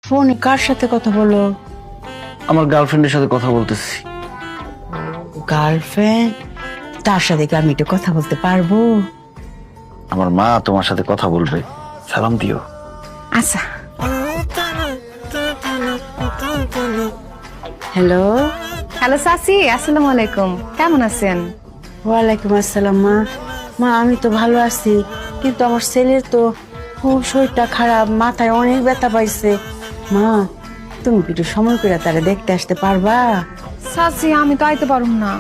ফোনে কার সাথে কথা বলো? আমার গার্লফ্রেন্ডের সাথে কথা বলতেছি। গার্লফ্রেন্ড? তার সাথে কি আমি একটু কথা বলতে পারবো? আমার মা তোমার সাথে কথা বলবে, সালাম দিও। আচ্ছা। হ্যালো। হ্যালো চাচি, আসসালামু আলাইকুম। কেমন আছেন? ওয়ালাইকুম আসসালাম। মা মা আমি তো ভালো আছি, কিন্তু আমার ছেলের তো খুব শরীরটা খারাপ, মাথায় অনেক ব্যথা পাইছে। মা তুমি কি একটু সময় করে তারা দেখতে আসতে পারবা? চাচি আমি তো আইতে পারুম না।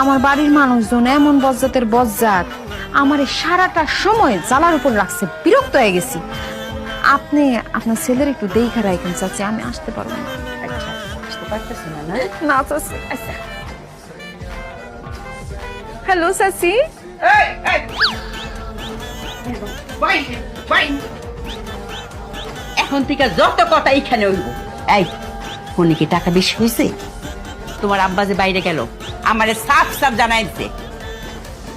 আমার বাড়ির মানুষজন এমন বজ্জাতের বজ্জাত, আমার এই সারাটা সময় জ্বালার উপর রাখছে, বিরক্ত হয়ে গেছি। আপনি আপনার ছেলের একটু দেখা রাখেন চাচি, আমি আসতে পারবো না। আচ্ছা, আসতে পারতেছে না না? না চাচি, আচ্ছা। হ্যালো চাচি। এখন থেকে যত কথা এইখানে হইব। এই ফোনে কি টাকা বেশি হয়েছে? তোমার আব্বা যে বাইরে গেল, আমারে সাফ সাফ জানাই দিছে,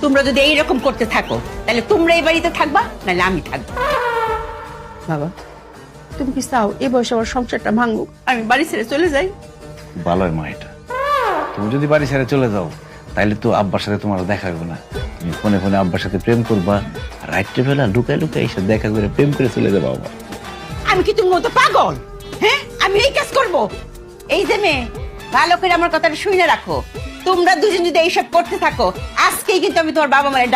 তোমরা যদি এইরকম করতে থাকো তাহলে তোমরা এই বাড়িতে থাকবা, নাহলে আমি থাকবো। বাবা তুমি কি চাও এই বয়সে আমার সংসারটা ভাঙুক? আমি বাড়ি ছেড়ে চলে যাই। ভালোই মা, এটা তুমি যদি বাড়ি ছেড়ে চলে যাও তাহলে তো আব্বার সাথে তোমার দেখা হবে না। তুমি ফোনে ফোনে আব্বার সাথে প্রেম করবা, আর রাত্রেবেলা লুকায় লুকায় এসে দেখা করে প্রেম করে চলে যাবো আবার। আমি কি তুমি মতো পাগল? হ্যাঁ, আমি এই কাজ করব? এই যে মেয়ে, ভালো করে আমার কথাটা শুনে রাখো, তোমরা দুজন যদি এইসব করতে থাকো, আজকেই কিন্তু আমি তোমার বাবা মায়ের